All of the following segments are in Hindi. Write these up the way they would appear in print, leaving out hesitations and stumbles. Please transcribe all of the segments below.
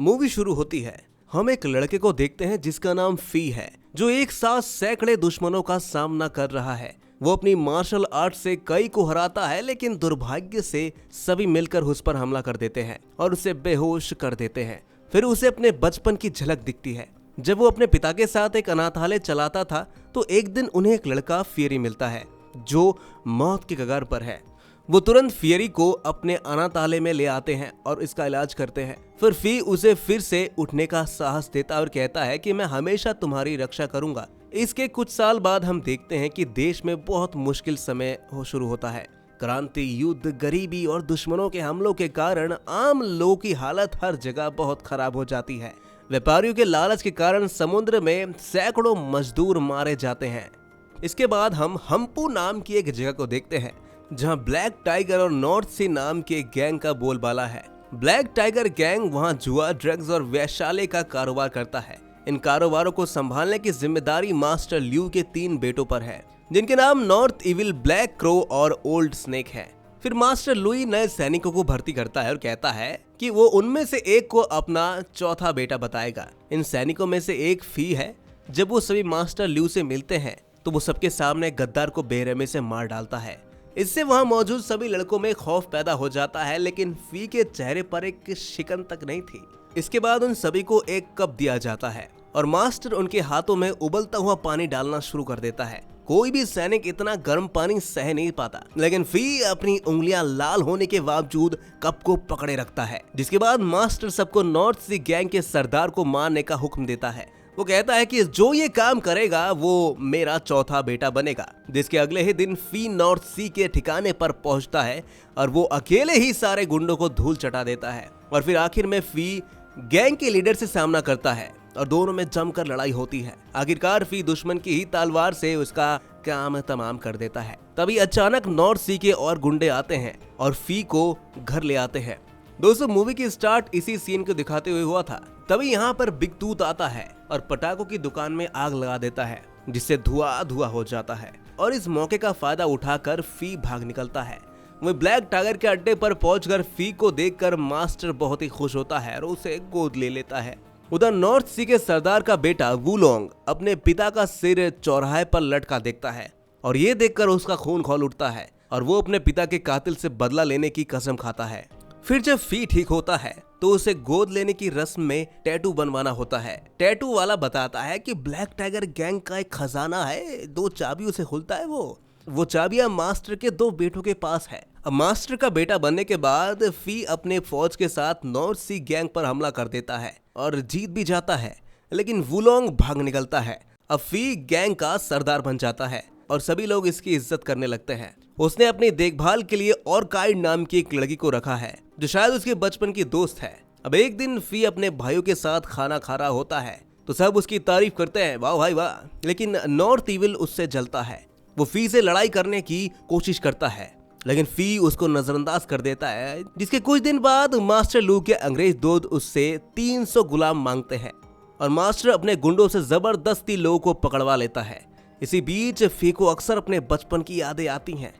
मूवी शुरू होती है। हम एक लड़के को देखते हैं जिसका नाम फी है, जो एक साथ सैकड़े दुश्मनों का सामना कर रहा है। वो अपनी मार्शल आर्ट से कई को हराता है, लेकिन दुर्भाग्य से सभी मिलकर उस पर हमला कर देते हैं और उसे बेहोश कर देते हैं। फिर उसे अपने बचपन की झलक दिखती है। जब वो अपने पिता के साथ एक अनाथालय चलाता था तो एक दिन उन्हें एक लड़का फियरी मिलता है जो मौत के कगार पर है। वो तुरंत फियरी को अपने अनाथालय में ले आते हैं और इसका इलाज करते हैं। फिर फी उसे फिर से उठने का साहस देता है और कहता है कि मैं हमेशा तुम्हारी रक्षा करूंगा। इसके कुछ साल बाद हम देखते हैं कि देश में बहुत मुश्किल समय शुरू होता है। क्रांति, युद्ध, गरीबी और दुश्मनों के हमलों के कारण आम लोगों की हालत हर जगह बहुत खराब हो जाती है। व्यापारियों के लालच के कारण समुद्र में सैकड़ों मजदूर मारे जाते हैं। इसके बाद हम हम्पू नाम की एक जगह को देखते हैं जहां ब्लैक टाइगर और नॉर्थ सी नाम के गैंग का बोलबाला है। ब्लैक टाइगर गैंग वहां जुआ, ड्रग्स और वैश्यालय का कारोबार करता है। इन कारोबारों को संभालने की जिम्मेदारी मास्टर ल्यू के 3 बेटों पर है, जिनके नाम नॉर्थ इविल, ब्लैक क्रो और ओल्ड स्नेक है। फिर मास्टर लुई नए सैनिकों को भर्ती करता है और कहता है कि वो उनमें से एक को अपना चौथा बेटा बताएगा। इन सैनिकों में से एक फी है। जब वो सभी मास्टर ल्यू से मिलते हैं तो वो सबके सामने गद्दार को बेरहमी से मार डालता है। इससे वहां मौजूद सभी लड़कों में खौफ पैदा हो जाता है, लेकिन फी के चेहरे पर एक शिकन तक नहीं थी। इसके बाद उन सभी को एक कप दिया जाता है और मास्टर उनके हाथों में उबलता हुआ पानी डालना शुरू कर देता है। कोई भी सैनिक इतना गर्म पानी सह नहीं पाता, लेकिन फी अपनी उंगलियां लाल होने के बावजूद कप को पकड़े रखता है। जिसके बाद मास्टर सबको नॉर्थ सी गैंग के सरदार को मारने का हुक्म देता है। वो कहता है कि जो ये काम करेगा वो मेरा चौथा बेटा बनेगा। जिसके अगले ही दिन फी नॉर्थ सी के ठिकाने पर पहुंचता है और वो अकेले ही सारे गुंडों को धूल चटा देता है। और फिर आखिर में फी गैंग के लीडर से सामना करता है और दोनों में जमकर लड़ाई होती है। आखिरकार फी दुश्मन की ही तलवार से उसका काम तमाम कर देता है। तभी अचानक नॉर्थ सी के और गुंडे आते हैं और फी को घर ले आते हैं। दोस्तों, मूवी की स्टार्ट इसी सीन को दिखाते हुए हुआ था। तभी यहाँ पर बिग तूत आता है और पटाखों की दुकान में आग लगा देता है, जिससे धुआं धुआं हो जाता है। और इस मौके का फायदा उठाकर फी भाग निकलता है। वही ब्लैक टाइगर के अड्डे पर पहुंचकर फी को देखकर मास्टर बहुत ही खुश होता है और उसे गोद ले लेता है। उधर नॉर्थ सी के सरदार का बेटा वुलोंग अपने पिता का सिर चौराहे पर लटका देखता है और ये देखकर उसका खून खौल उठता है और वो अपने पिता के कातिल से बदला लेने की कसम खाता है। फिर जब फी ठीक होता है तो उसे गोद लेने की रस्म में टैटू बनवाना होता है। टैटू वाला बताता है कि ब्लैक टाइगर गैंग का एक खजाना है, 2 चाबियों से खुलता है। वो चाबियां मास्टर के 2 बेटों के पास है। अब मास्टर का बेटा बनने के बाद फी अपने फौज के साथ नॉर्थ सी गैंग पर हमला कर देता है और जीत भी जाता है, लेकिन वुलोंग भाग निकलता है। अब फी गैंग का सरदार बन जाता है और सभी लोग इसकी इज्जत करने लगते हैं। उसने अपनी देखभाल के लिए ऑर्काइड नाम की एक लड़की को रखा है, जो शायद उसके बचपन की दोस्त है। अब एक दिन फी अपने भाइयों के साथ खाना खा रहा होता है तो सब उसकी तारीफ करते हैं, वाह भाई वाह। लेकिन नॉर्थ इविल उससे जलता है। वो फी से लड़ाई करने की कोशिश करता है, लेकिन फी उसको नजरअंदाज कर देता है। जिसके कुछ दिन बाद मास्टर लू के अंग्रेज दोस्त उससे 300 गुलाम मांगते हैं और मास्टर अपने गुंडों से जबरदस्ती लोगों को पकड़वा लेता है। इसी बीच फी को अक्सर अपने बचपन की यादें आती हैं।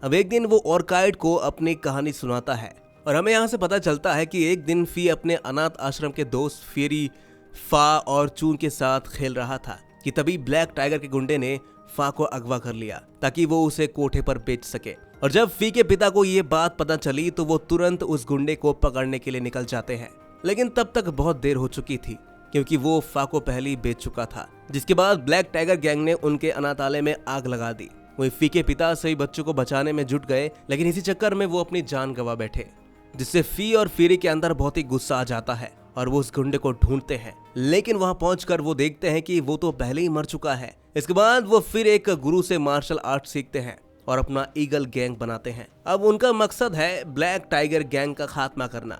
अब एक दिन वो ऑर्काइड को अपनी कहानी सुनाता है और हमें यहाँ से पता चलता है कि एक दिन फी अपने अनाथ आश्रम के दोस्त फियरी, फा और चून के साथ खेल रहा था कि तभी ब्लैक टाइगर के गुंडे ने फा को अगवा कर लिया ताकि वो उसे कोठे पर बेच सके। और जब फी के पिता को ये बात पता चली तो वो तुरंत उस गुंडे को पकड़ने के लिए निकल जाते हैं, लेकिन तब तक बहुत देर हो चुकी थी क्योंकि वो फा को पहले ही बेच चुका था। जिसके बाद ब्लैक टाइगर गैंग ने उनके अनाथालय में आग लगा दी। वही फी के पिता सभी बच्चों को बचाने में जुट गए, लेकिन इसी चक्कर में वो अपनी जान गंवा बैठे, जिससे फी और फियरी के अंदर बहुत ही गुस्सा आ जाता है और वो उस गुंडे को ढूंढते हैं। लेकिन वहां पहुंचकर वो देखते हैं कि वो तो पहले ही मर चुका है। इसके बाद वो फिर एक गुरु से मार्शल आर्ट सीखते हैं और अपना ईगल गैंग बनाते हैं। अब उनका मकसद है ब्लैक टाइगर गैंग का खात्मा करना।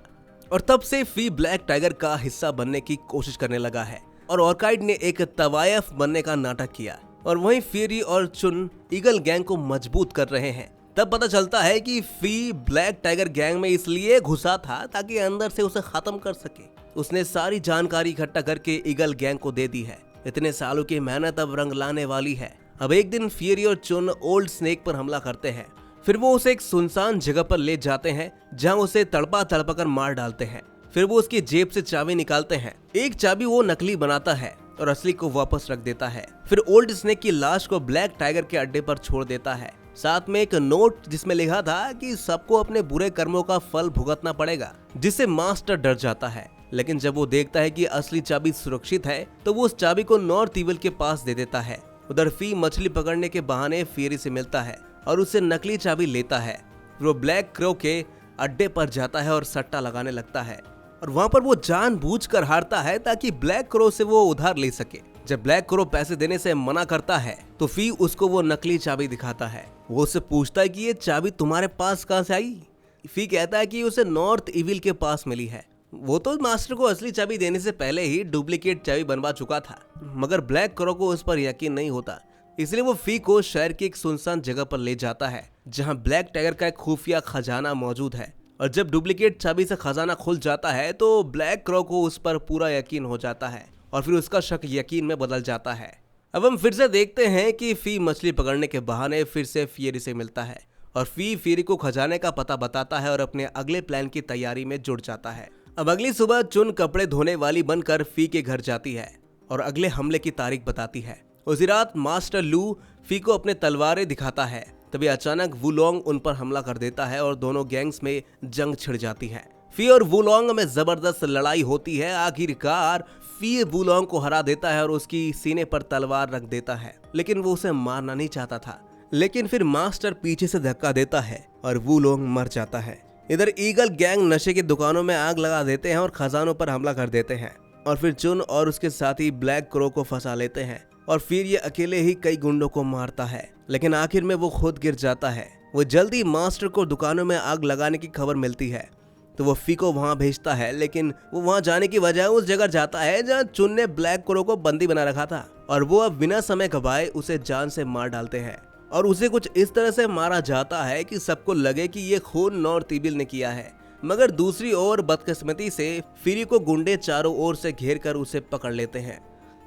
और तब से फी ब्लैक टाइगर का हिस्सा बनने की कोशिश करने लगा है और ऑर्काइड ने एक तवायफ बनने का नाटक किया और वहीं फियरी और चुन ईगल गैंग को मजबूत कर रहे हैं। तब पता चलता है कि फी ब्लैक टाइगर गैंग में इसलिए घुसा था ताकि अंदर से उसे खत्म कर सके। उसने सारी जानकारी इकट्ठा करके ईगल गैंग को दे दी है। इतने सालों की मेहनत अब रंग लाने वाली है। अब एक दिन फियरी और चुन ओल्ड स्नेक पर हमला करते हैं। फिर वो उसे एक सुनसान जगह पर ले जाते हैं जहां उसे तड़पा तड़पा कर मार डालते हैं। फिर वो उसकी जेब से चाबी निकालते हैं। एक चाबी वो नकली बनाता है और असली को वापस रख देता है। फिर ओल्ड स्नेक की लाश को ब्लैक टाइगर के अड्डे पर छोड़ देता है, साथ में एक नोट जिसमें लिखा था कि सबको अपने बुरे कर्मों का फल भुगतना पड़ेगा, जिससे मास्टर डर जाता है। लेकिन जब वो देखता है कि असली चाबी सुरक्षित है तो वो उस चाबी को नॉर्थ इविल के पास दे देता है। उधर फी मछली पकड़ने के बहाने फियरी से मिलता है और उससे नकली चाबी लेता है। वो ब्लैक क्रो के अड्डे पर जाता है और सट्टा लगाने लगता है और वहां पर वो जानबूझकर हारता है ताकि ब्लैक क्रो से वो उधार ले सके। जब ब्लैक क्रो पैसे देने से मना करता है तो फी उसको वो नकली चाबी दिखाता है। वो उससे पूछता है कि ये चाबी तुम्हारे पास कहां से आई। फी कहता है कि उसे नॉर्थ इविल के पास मिली है। वो तो मास्टर को असली चाबी देने से पहले ही डुप्लीकेट चाबी बनवा चुका था, मगर ब्लैक क्रो को उस पर यकीन नहीं होता, इसलिए वो फी को शहर की एक सुनसान जगह पर ले जाता है जहां ब्लैक टाइगर का एक खुफिया खजाना मौजूद है। और जब डुप्लीकेट चाबी से खजाना खुल जाता है तो ब्लैक क्रो को उस पर पूरा यकीन हो जाता है और फिर उसका शक यकीन में बदल जाता है। अब हम फिर से देखते हैं कि फी मछली पकड़ने के बहाने फिर से फियरी से मिलता है और फी फियरी को खजाने का पता बताता है और अपने अगले प्लान की तैयारी में जुट जाता है। अब अगली सुबह चुन कपड़े धोने वाली बनकर फी के घर जाती है और अगले हमले की तारीख बताती है। उसी रात मास्टर लू फी को अपने तलवारें दिखाता है। तभी अचानक वुलोंग उन पर हमला कर देता है और दोनों गैंग्स में जंग छिड़ जाती है। फी और वुलोंग में जबरदस्त लड़ाई होती है। आखिरकार फी वुलोंग को हरा देता है और उसकी सीने पर तलवार रख देता है, लेकिन वो उसे मारना नहीं चाहता था। लेकिन फिर मास्टर पीछे से धक्का देता है और वुलोंग मर जाता है। इधर ईगल गैंग नशे की दुकानों में आग लगा देते हैं और खजानों पर हमला कर देते हैं और फिर चुन और उसके साथी ब्लैक क्रो को फंसा लेते हैं और फिर ये अकेले ही कई गुंडों को मारता है, लेकिन आखिर में वो खुद गिर जाता है। वो जल्दी मास्टर को दुकानों में आग लगाने की खबर मिलती है तो वो फी को वहां भेजता है, लेकिन वो वहां जाने की बजाय उस जगह जाता है जहां चुन ने ब्लैक क्रो को बंदी बना रखा था और वो अब बिना समय गवाए उसे जान से मार डालते हैं और उसे कुछ इस तरह से मारा जाता है कि सबको लगे कि ये खून नॉर्थ इविल ने किया है। मगर दूसरी ओर बदकिस्मती से फियरी को गुंडे चारों ओर से घेर कर उसे पकड़ लेते हैं।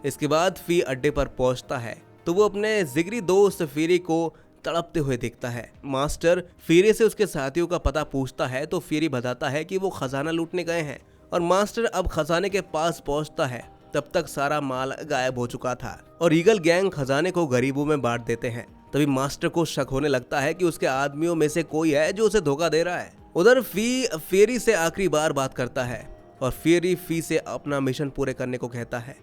इसके बाद फी अड्डे पर पहुंचता है तो वो अपने जिगरी दोस्त फियरी को तड़पते हुए देखता है। मास्टर फियरी से उसके साथियों का पता पूछता है तो फियरी बताता है कि वो खजाना लूटने गए हैं और मास्टर अब खजाने के पास पहुंचता है तब तक सारा माल गायब हो चुका था और ईगल गैंग खजाने को गरीबों में बांट देते हैं। तभी मास्टर को शक होने लगता है कि उसके आदमियों में से कोई है जो उसे धोखा दे रहा है। उधर फी फियरी से आखिरी बार बात करता है और फियरी फी से अपना मिशन पूरे करने को कहता है,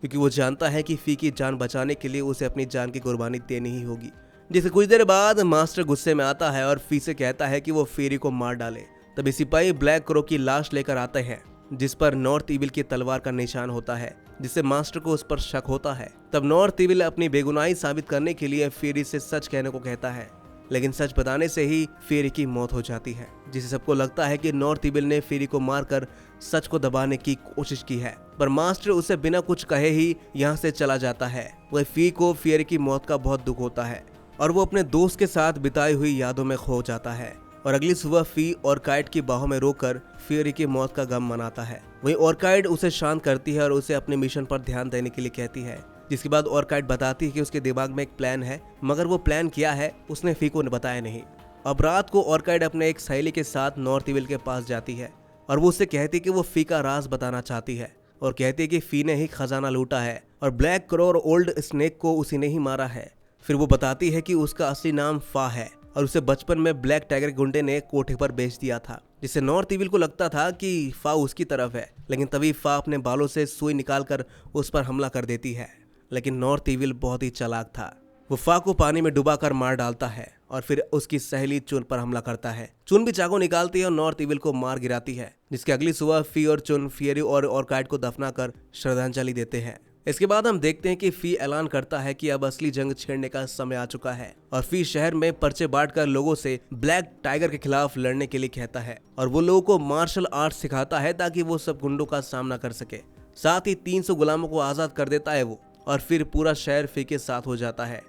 क्योंकि वो जानता है कि फी की जान बचाने के लिए उसे अपनी जान की कुर्बानी देनी ही होगी। जिससे कुछ देर बाद मास्टर गुस्से में आता है और फी से कहता है कि वो फियरी को मार डाले। तभी सिपाही ब्लैक क्रो की लाश लेकर आते हैं जिस पर नॉर्थ इविल की तलवार का निशान होता है, जिससे मास्टर को उस पर शक होता है। तब नॉर्थ इविल अपनी बेगुनाही साबित करने के लिए फियरी से सच कहने को कहता है, लेकिन सच बताने से ही फियरी की मौत हो जाती है, जिससे सबको लगता है कि नॉर्थ इविल ने फियरी को मारकर सच को दबाने की कोशिश की है। पर मास्टर उसे बिना कुछ कहे ही यहाँ से चला जाता है। वह फी को फियरी की मौत का बहुत दुख होता है और वो अपने दोस्त के साथ बिताई हुई यादों में खो जाता है और अगली सुबह फी ऑर्काइड की बाहों में रोकर फियरी की मौत का गम मनाता है। वहीं ऑर्काइड उसे शांत करती है और उसे अपने मिशन पर ध्यान देने के लिए कहती है, जिसके बाद ऑर्काइड बताती है कि उसके दिमाग में एक प्लान है, मगर वो प्लान क्या है उसने फी को बताया नहीं। अब रात को ऑर्काइड अपने एक सहेली के साथ नॉर्थ इविल के पास जाती है और वो उससे कहती है कि वो फी का राज बताना चाहती है और कहती है कि फी ने ही खजाना लूटा है और ब्लैक क्रो और ओल्ड स्नेक को उसी ने ही मारा है। फिर वो बताती है कि उसका असली नाम फा है और उसे बचपन में ब्लैक टाइगर गुंडे ने कोठे पर बेच दिया था, जिससे नॉर्थ इविल को लगता था कि फा उसकी तरफ है। लेकिन तभी फा अपने बालों से सुई निकालकर उस पर हमला कर देती है, लेकिन नॉर्थ इविल बहुत ही चालाक था। वो फा को पानी में डुबाकर मार डालता है और फिर उसकी सहेली चुन पर हमला करता है। चुन भी चाकू निकालती है और नॉर्थ इविल को मार गिराती है, जिसके अगली सुबह फी और चुन फियरी और ऑर्काइड को दफनाकर श्रद्धांजलि देते हैं। इसके बाद हम देखते हैं कि फी ऐलान करता है कि अब असली जंग छेड़ने का समय आ चुका है और फी शहर में पर्चे बांटकर लोगों से ब्लैक टाइगर के खिलाफ लड़ने के लिए कहता है और वो लोगों को मार्शल आर्ट सिखाता है ताकि वो सब गुंडों का सामना कर सके। साथ ही 300 गुलामों को आजाद कर देता है वो, और फिर पूरा शहर फी के साथ हो जाता है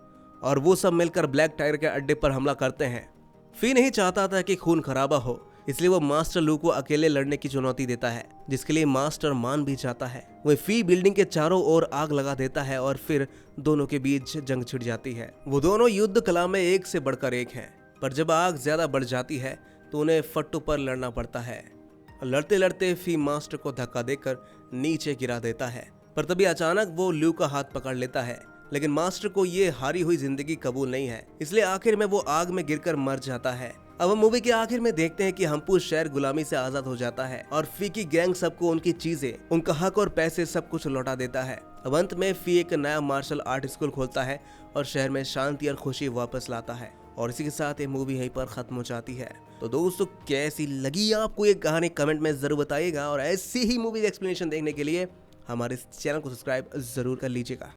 और वो सब मिलकर ब्लैक टाइगर के अड्डे पर हमला करते हैं। फी नहीं चाहता था कि खून खराबा हो, इसलिए वो मास्टर लू को अकेले लड़ने की चुनौती देता है, जिसके लिए मास्टर मान भी जाता है। वह फी बिल्डिंग के चारों ओर आग लगा देता है और फिर दोनों के बीच जंग छिड़ जाती है। वो दोनों युद्ध कला में एक से बढ़कर एक हैं, पर जब आग ज्यादा बढ़ जाती है तो उन्हें फट्टू पर लड़ना पड़ता है। लड़ते लड़ते फी मास्टर को धक्का देकर नीचे गिरा देता है, पर तभी अचानक वो ल्यू का हाथ पकड़ लेता है। लेकिन मास्टर को ये हारी हुई जिंदगी कबूल नहीं है, इसलिए आखिर में वो आग में गिरकर मर जाता है। अब हम मूवी के आखिर में देखते हैं कि हम्पू शहर गुलामी से आजाद हो जाता है और फी की गैंग सबको उनकी चीजें, उनका हक और पैसे सब कुछ लौटा देता है। अब अंत में फी एक नया मार्शल आर्ट स्कूल खोलता है और शहर में शांति और खुशी वापस लाता है। और इसी के साथ ये मूवी यहीं पर खत्म हो जाती है। तो दोस्तों, कैसी लगी आपको ये कहानी कमेंट में जरूर बताइएगा और ऐसी ही मूवी एक्सप्लेनेशन देखने के लिए हमारे चैनल को सब्सक्राइब जरूर कर लीजिएगा।